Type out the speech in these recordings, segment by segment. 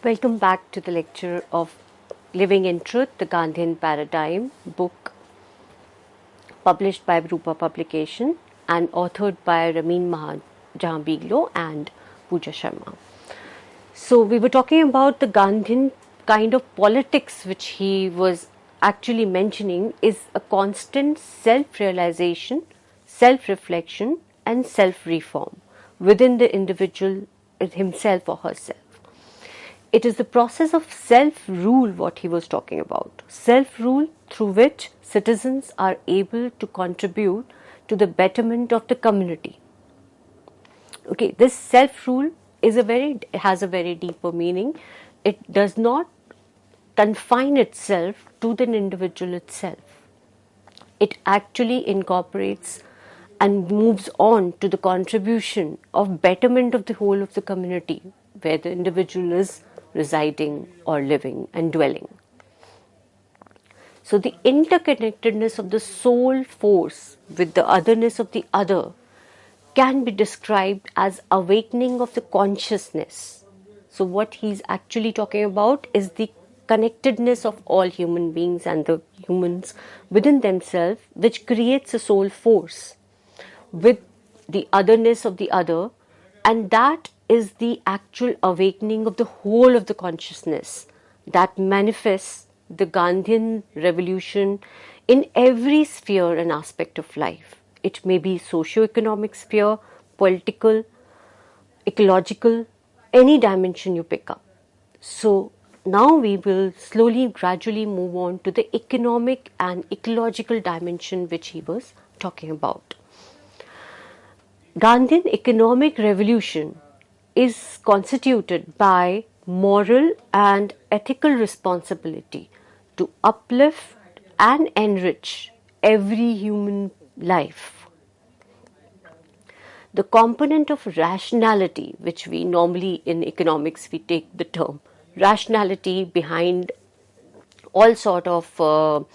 Welcome back to the lecture of Living in Truth, the Gandhian Paradigm book published by Rupa Publication and authored by Ramin Jahan Biglo and Pooja Sharma. So we were talking about the Gandhian kind of politics which he was actually mentioning is a constant self-realization, self-reflection and self-reform within the individual himself or herself. It is the process of self-rule what he was talking about. Self-rule through which citizens are able to contribute to the betterment of the community. Okay, this self-rule has a very deeper meaning. It does not confine itself to the individual itself. It actually incorporates and moves on to the contribution of betterment of the whole of the community where the individual is residing or living and dwelling. So the interconnectedness of the soul force with the otherness of the other can be described as awakening of the consciousness. So what he's actually talking about is the connectedness of all human beings and the humans within themselves, which creates a soul force with the otherness of the other, and that is the actual awakening of the whole of the consciousness that manifests the Gandhian revolution in every sphere and aspect of life. It may be socio-economic sphere, political, ecological, any dimension you pick up. So now we will slowly, gradually move on to the economic and ecological dimension which he was talking about. Gandhian economic revolution is constituted by moral and ethical responsibility to uplift and enrich every human life. The component of rationality, which we normally in economics we take the term rationality behind all sort of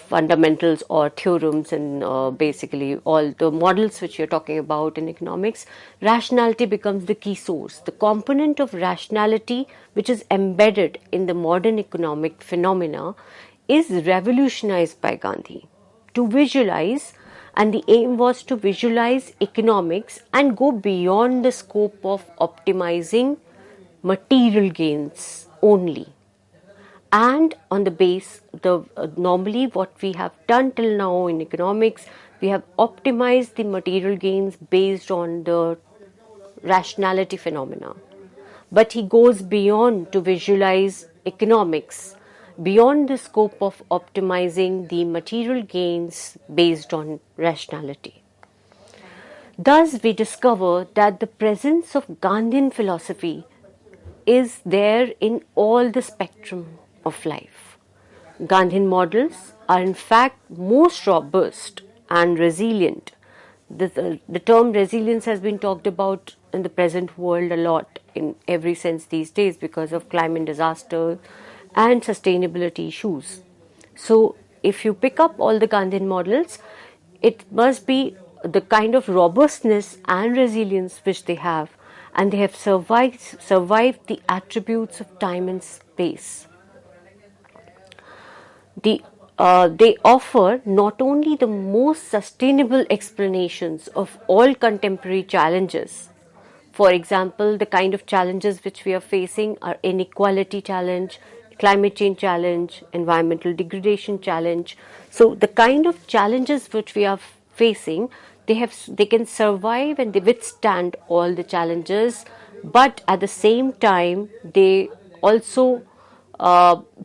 fundamentals or theorems and basically all the models which you're talking about in economics, rationality becomes the key source. The component of rationality which is embedded in the modern economic phenomena is revolutionized by Gandhi to visualize, and the aim was to visualize economics and go beyond the scope of optimizing material gains only. And on the base, normally what we have done till now in economics, we have optimized the material gains based on the rationality phenomena. But he goes beyond to visualize economics, beyond the scope of optimizing the material gains based on rationality. Thus, we discover that the presence of Gandhian philosophy is there in all the spectrum of life. Gandhian models are in fact most robust and resilient. The term resilience has been talked about in the present world a lot in every sense these days because of climate disaster and sustainability issues. So if you pick up all the Gandhian models, it must be the kind of robustness and resilience which they have, and they have survived the attributes of time and space. They offer not only the most sustainable explanations of all contemporary challenges. For example, the kind of challenges which we are facing are inequality challenge, climate change challenge, environmental degradation challenge. So the kind of challenges which we are facing, they can survive and they withstand all the challenges, but at the same time they also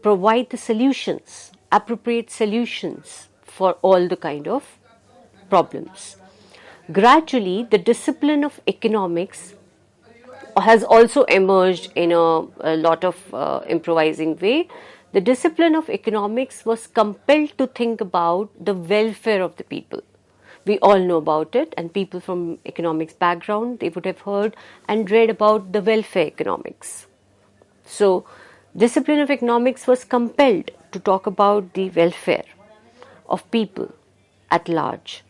provide the solutions, appropriate solutions for all the kind of problems. Gradually, the discipline of economics has also emerged in a lot of improvising way. The discipline of economics was compelled to think about the welfare of the people. We all know about it, and people from economics background, they would have heard and read about the welfare economics. So, discipline of economics was compelled to talk about the welfare of people at large.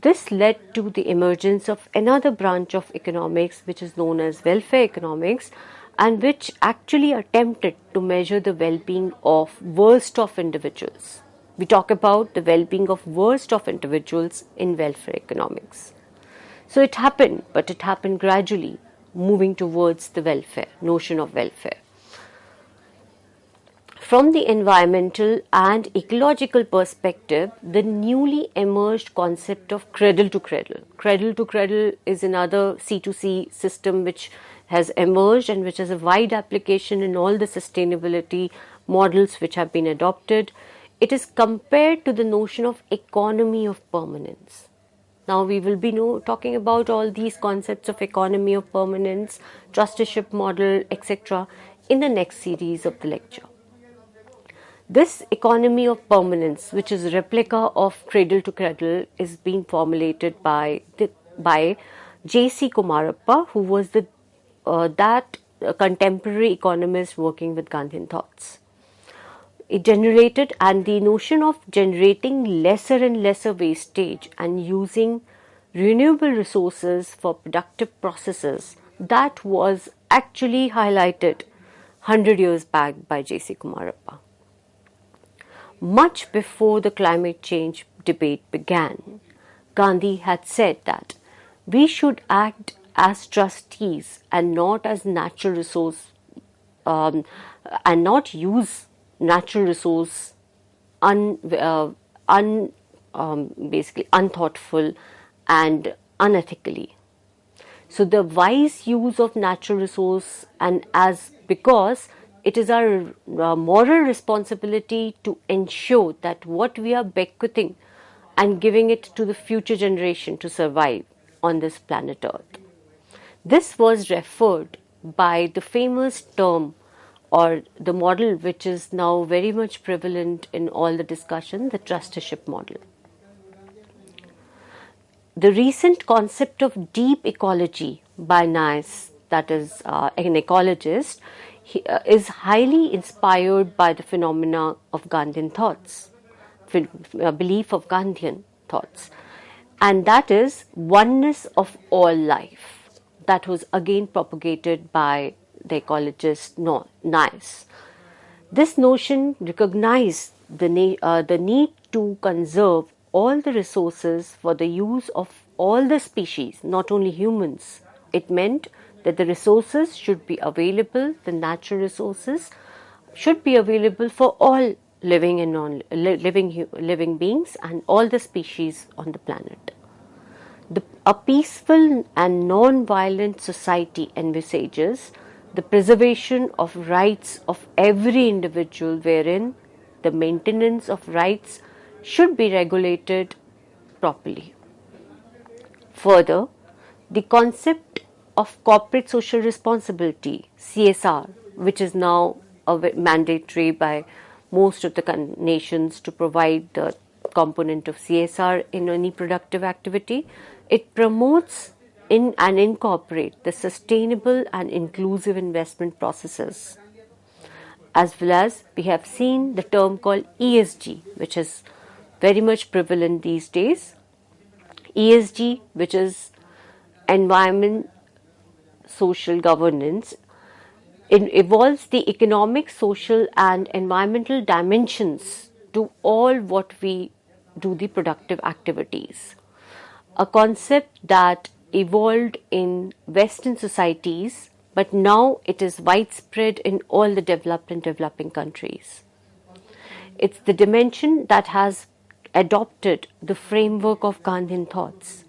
This led to the emergence of another branch of economics which is known as welfare economics, and which actually attempted to measure the well-being of worst of individuals. We talk about the well-being of worst of individuals in welfare economics. So it happened, but it happened gradually, moving towards the welfare, notion of welfare. From the environmental and ecological perspective, the newly emerged concept of cradle to cradle. Cradle to cradle is another C2C system which has emerged and which has a wide application in all the sustainability models which have been adopted. It is compared to the notion of economy of permanence. Now we will be talking about all these concepts of economy of permanence, trusteeship model, etc. in the next series of the lecture. This economy of permanence, which is a replica of cradle to cradle, is being formulated by J.C. Kumarappa, who was that contemporary economist working with Gandhian thoughts. It generated, and the notion of generating lesser and lesser wastage and using renewable resources for productive processes, that was actually highlighted 100 years back by J.C. Kumarappa. Much before the climate change debate began, Gandhi had said that we should act as trustees and not as natural resource, and not use natural resource basically unthoughtful and unethically. So the wise use of natural resource, and because it is our moral responsibility to ensure that what we are bequeathing and giving it to the future generation to survive on this planet Earth. This was referred by the famous term or the model which is now very much prevalent in all the discussion, the trusteeship model. The recent concept of deep ecology by Nice, that is an ecologist, is highly inspired by the phenomena of Gandhian thoughts, belief of Gandhian thoughts, and that is oneness of all life. That was again propagated by the ecologist Nice. This notion recognized the need to conserve all the resources for the use of all the species, not only humans. It meant that the resources should be available, the natural resources should be available for all living and living beings and all the species on the planet. A peaceful and non-violent society envisages the preservation of rights of every individual, wherein the maintenance of rights should be regulated properly. Further, the concept of corporate social responsibility, CSR, which is now mandatory by most of the nations to provide the component of CSR in any productive activity, it promotes and incorporates the sustainable and inclusive investment processes. As well as we have seen the term called ESG, which is very much prevalent these days. ESG, which is environment, social governance, it involves the economic, social and environmental dimensions to all what we do the productive activities. A concept that evolved in Western societies, but now it is widespread in all the developed and developing countries. It's the dimension that has adopted the framework of Gandhian thoughts,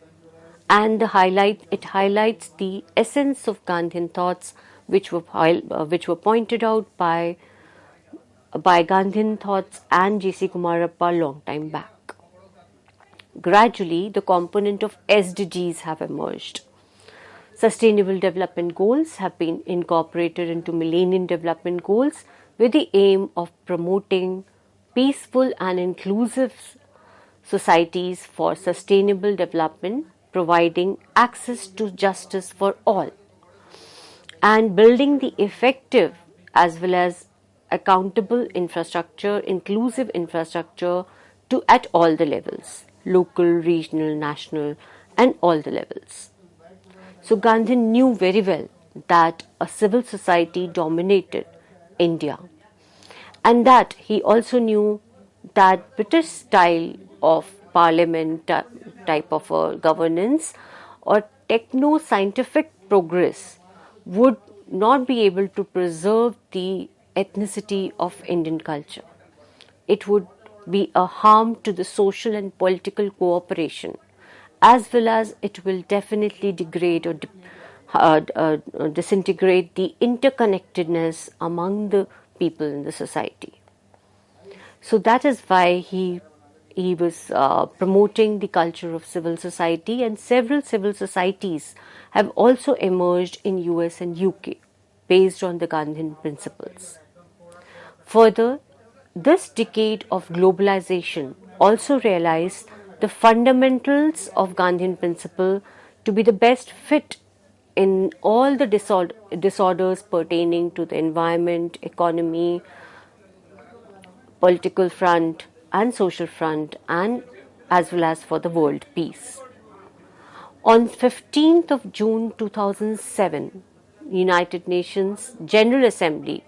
and it highlights the essence of Gandhian thoughts, which were pointed out by Gandhian thoughts and J.C. Kumarappa a long time back. Gradually, the component of SDGs have emerged. Sustainable Development Goals have been incorporated into Millennium Development Goals with the aim of promoting peaceful and inclusive societies for sustainable development, providing access to justice for all, and building the effective as well as accountable infrastructure, inclusive infrastructure at all the levels, local, regional, national, and all the levels. So Gandhi knew very well that a civil society dominated India, and that he also knew that British style of parliament type of a governance or techno scientific progress would not be able to preserve the ethnicity of Indian culture. It would be a harm to the social and political cooperation, as well as it will definitely degrade or disintegrate the interconnectedness among the people in the society. So that is why he was promoting the culture of civil society, and several civil societies have also emerged in US and UK based on the Gandhian principles. Further, this decade of globalization also realized the fundamentals of Gandhian principle to be the best fit in all the disorders pertaining to the environment, economy, political front and social front, and as well as for the world peace. On 15th of June 2007, United Nations General Assembly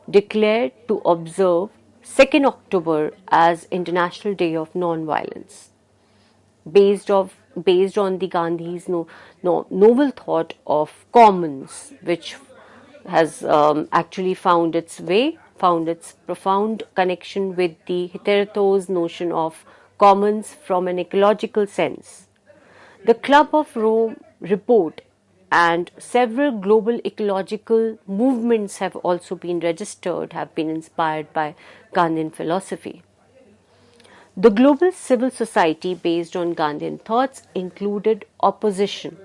declared to observe 2nd October as International Day of Non-Violence, based on the Gandhi's novel thought of commons, which has actually found its profound connection with the Hitherto's notion of commons from an ecological sense. The Club of Rome report and several global ecological movements have also been registered, have been inspired by Gandhian philosophy. The global civil society based on Gandhian thoughts included opposition.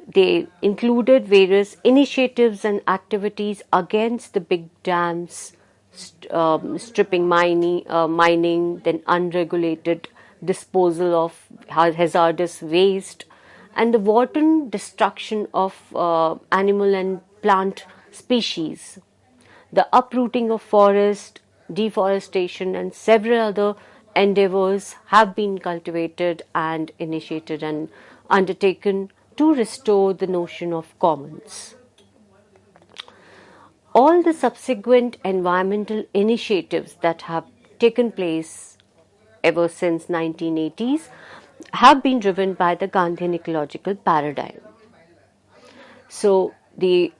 They included various initiatives and activities against the big dams, stripping mining, then unregulated disposal of hazardous waste, and the wanton destruction of animal and plant species, the uprooting of forest, deforestation, and several other endeavors have been cultivated and initiated and undertaken to restore the notion of commons. All the subsequent environmental initiatives that have taken place ever since 1980s have been driven by the Gandhian ecological paradigm. So the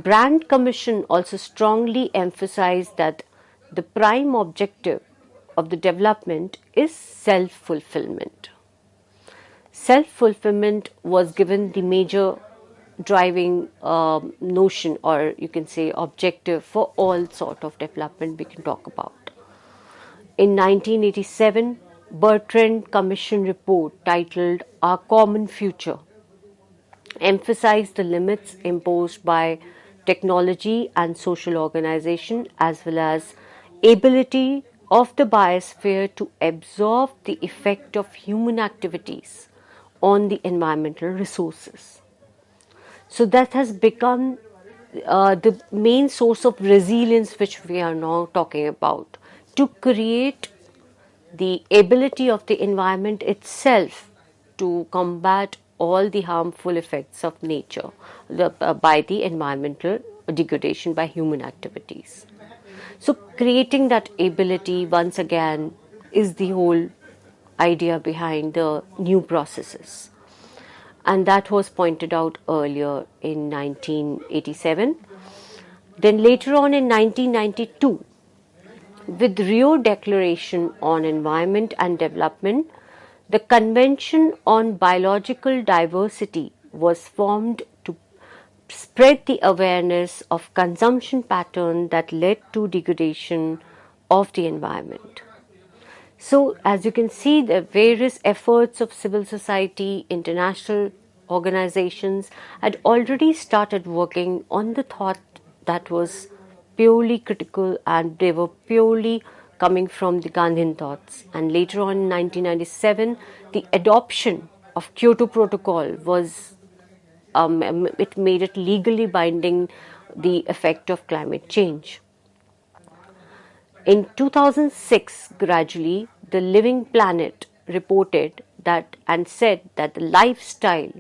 Brand Commission also strongly emphasized that the prime objective of the development is self-fulfillment. Self-fulfillment was given the major driving notion, or you can say objective, for all sort of development we can talk about. In 1987, Bertrand Commission report titled Our Common Future emphasized the limits imposed by technology and social organization, as well as ability of the biosphere to absorb the effect of human activities on the environmental resources. So that has become the main source of resilience which we are now talking about, to create the ability of the environment itself to combat all the harmful effects of nature by the environmental degradation by human activities. So creating that ability once again is the whole idea behind the new processes. And that was pointed out earlier in 1987. Then later on in 1992, with Rio Declaration on Environment and Development, the Convention on Biological Diversity was formed to spread the awareness of consumption pattern that led to degradation of the environment. So, as you can see, the various efforts of civil society, international organizations had already started working on the thought that was purely critical, and they were purely coming from the Gandhian thoughts. And later on in 1997, the adoption of Kyoto Protocol was, it made it legally binding the effect of climate change. In 2006, gradually, the Living Planet reported that and said that the lifestyle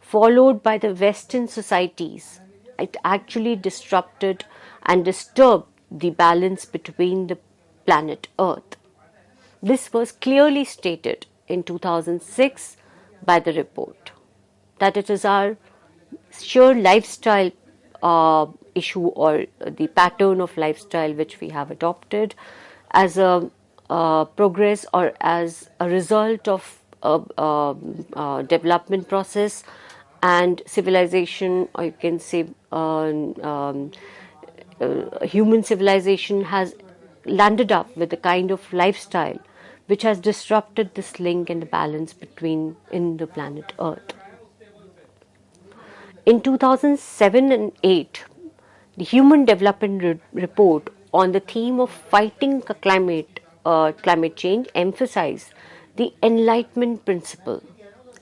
followed by the Western societies it actually disrupted and disturbed the balance between the planet Earth. This was clearly stated in 2006 by the report, that it is our sheer lifestyle issue, or the pattern of lifestyle which we have adopted as a progress or as a result of development process and civilization, or you can say human civilization has landed up with a kind of lifestyle which has disrupted this link and the balance between in the planet Earth. In 2007 and 8, the Human Development Report on the theme of fighting climate change emphasized the Enlightenment principle,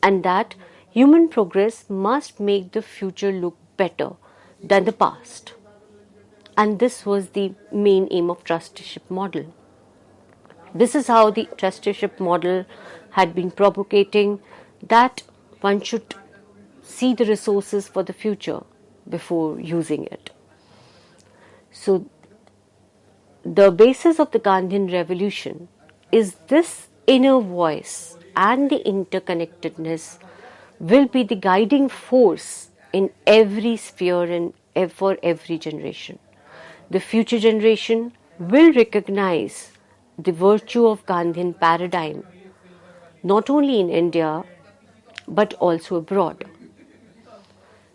and that human progress must make the future look better than the past. And this was the main aim of trusteeship model. This is how the trusteeship model had been propagating, that one should see the resources for the future before using it. So the basis of the Gandhian revolution is this inner voice, and the interconnectedness will be the guiding force in every sphere and for every generation. The future generation will recognize the virtue of Gandhian paradigm not only in India but also abroad.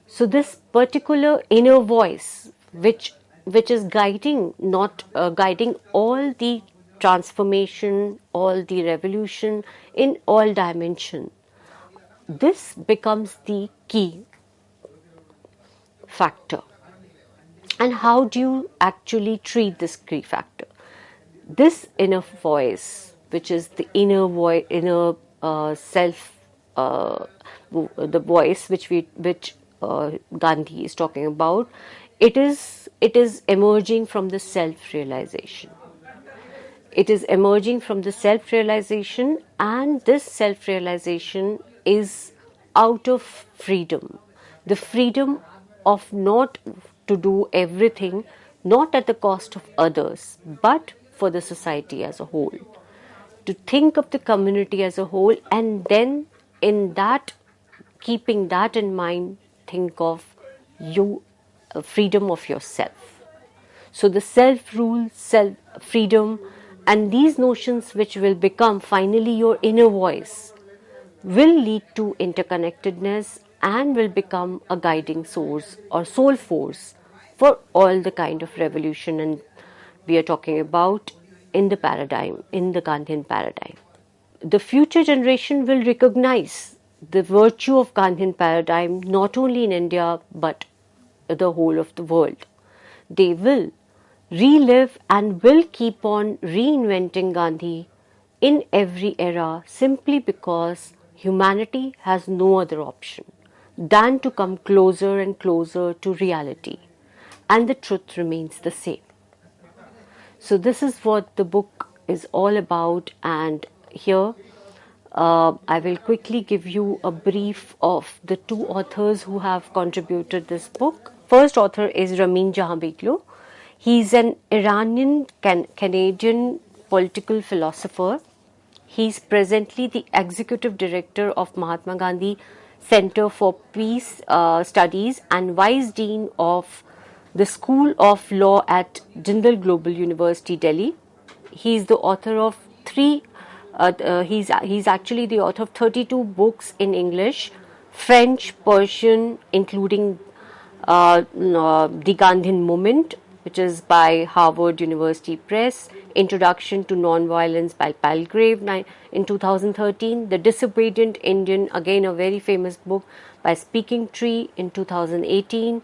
So this particular inner voice, which is guiding, not guiding all the transformation, all the revolution in all dimension, this becomes the key factor. And how do you actually treat this key factor? This inner voice, which is the inner self, the voice which Gandhi is talking about, it is emerging from the self-realization. It is emerging from the self-realization, and this self-realization is out of freedom. The freedom of not to do everything, not at the cost of others, but for the society as a whole. To think of the community as a whole, and then in that, keeping that in mind, think of you, freedom of yourself. So the self-rule, self-freedom, and these notions which will become finally your inner voice will lead to interconnectedness and will become a guiding source or soul force for all the kind of revolution and we are talking about in the paradigm, in the Gandhian paradigm. The future generation will recognize the virtue of Gandhian paradigm not only in India but the whole of the world. They will relive and will keep on reinventing Gandhi in every era, simply because humanity has no other option than to come closer and closer to reality, and the truth remains the same. So this is what the book is all about, and here I will quickly give you a brief of the two authors who have contributed this book. First author is Ramin Jahanbegloo. He is an Iranian Canadian political philosopher. He is presently the executive director of Mahatma Gandhi Center for Peace Studies and vice dean of the School of Law at Jindal Global University, Delhi. He is the author of he's actually the author of 32 books in English, French, Persian, including the Gandhian Movement, which is by Harvard University Press, Introduction to Nonviolence by Palgrave in 2013, The Disobedient Indian, again a very famous book by Speaking Tree in 2018,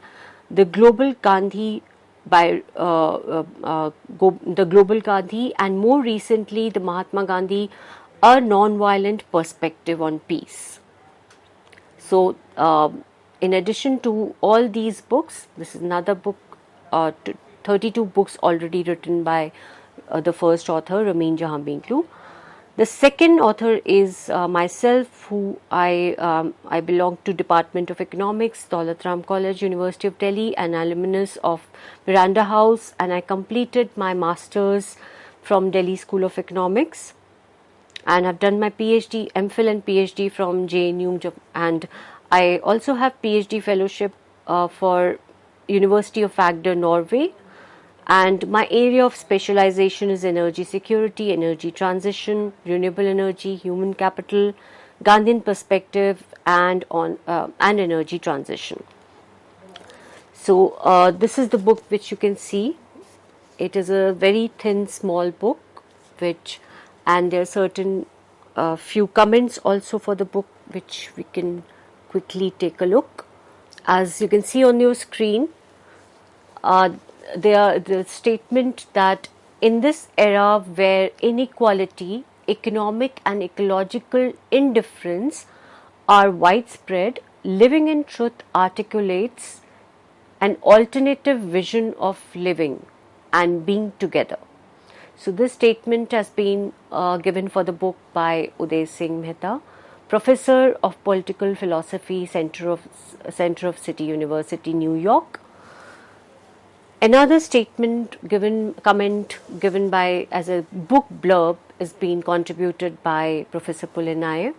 The Global Gandhi by the Global Gandhi, and more recently the Mahatma Gandhi, A Nonviolent Perspective on Peace. So in addition to all these books, this is another book, 32 books already written by the first author, Ramin Jahanbegloo. The second author is myself, who I belong to Department of Economics, Daulat Ram College, University of Delhi, an alumnus of Miranda House, and I completed my masters from Delhi School of Economics, and I've done my PhD, MPhil and PhD from JNU, and I also have PhD fellowship for University of Agder, Norway. And my area of specialization is energy security, energy transition, renewable energy, human capital, Gandhian perspective, and energy transition. So this is the book which you can see. It is a very thin, small book, and there are certain few comments also for the book, which we can quickly take a look. As you can see on your screen, the statement that in this era where inequality, economic and ecological indifference are widespread, living in truth articulates an alternative vision of living and being together. So this statement has been given for the book by Uday Singh Mehta, Professor of Political Philosophy, Center of City University, New York. Another comment given by as a book blurb is being contributed by Professor Pulinaya.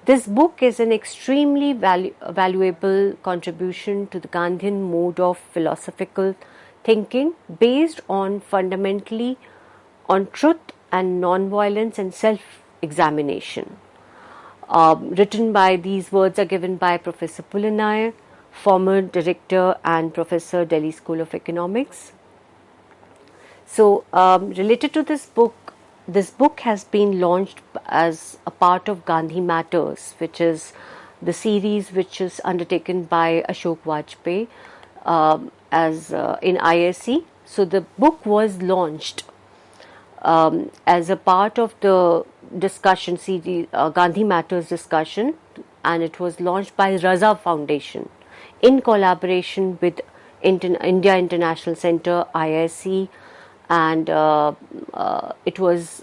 This book is an extremely valuable contribution to the Gandhian mode of philosophical thinking based on fundamentally on truth and non-violence and self-examination. Written by, these words are given by Professor Pulinaya, former director and professor, Delhi School of Economics. So related to this book has been launched as a part of Gandhi Matters, which is the series which is undertaken by Ashok Vajpayee in ISC. So the book was launched as a part of the discussion series, Gandhi Matters discussion, and it was launched by Raza Foundation in collaboration with India International Center, IIC, and it was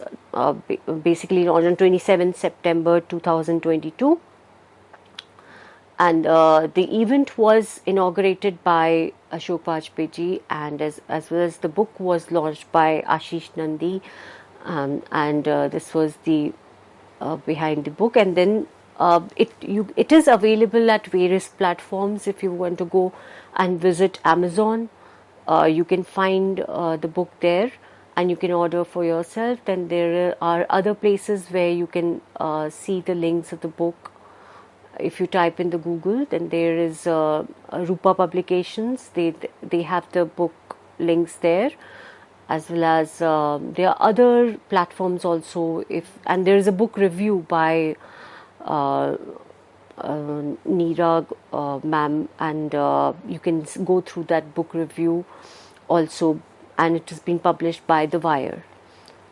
basically launched on 27 September 2022. And the event was inaugurated by Ashok Vajpayee ji, and as well as the book was launched by Ashish Nandi, and this was the behind the book. And then it is available at various platforms. If you want to go and visit Amazon, you can find the book there, and you can order for yourself. Then there are other places where you can see the links of the book. If you type in the Google, then there is Rupa Publications. They have the book links there, as well as there are other platforms also. And there is a book review by Neera ma'am, and you can go through that book review also, and it has been published by The Wire.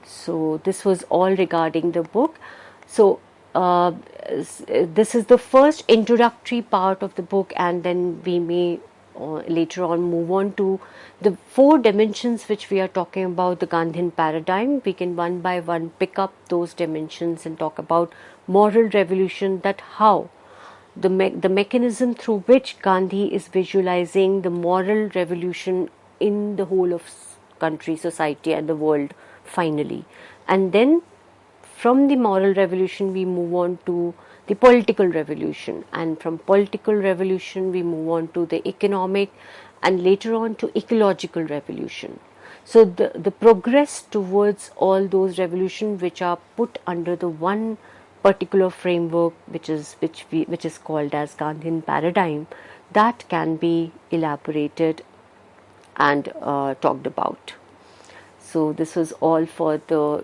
So this was all regarding the book. So this is the first introductory part of the book, and then we may later on move on to the 4 dimensions which we are talking about, the Gandhian paradigm. We can one by one pick up those dimensions and talk about moral revolution, that how the mechanism through which Gandhi is visualizing the moral revolution in the whole of country, society and the world finally. And then from the moral revolution we move on to the political revolution, and from political revolution we move on to the economic, and later on to ecological revolution. So the progress towards all those revolutions which are put under the one particular framework, which is called as Gandhian paradigm, that can be elaborated and talked about. So this was all for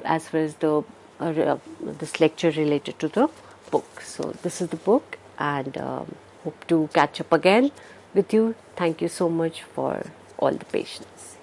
as far as this lecture related to the book. So this is the book, and hope to catch up again with you. Thank you so much for all the patience.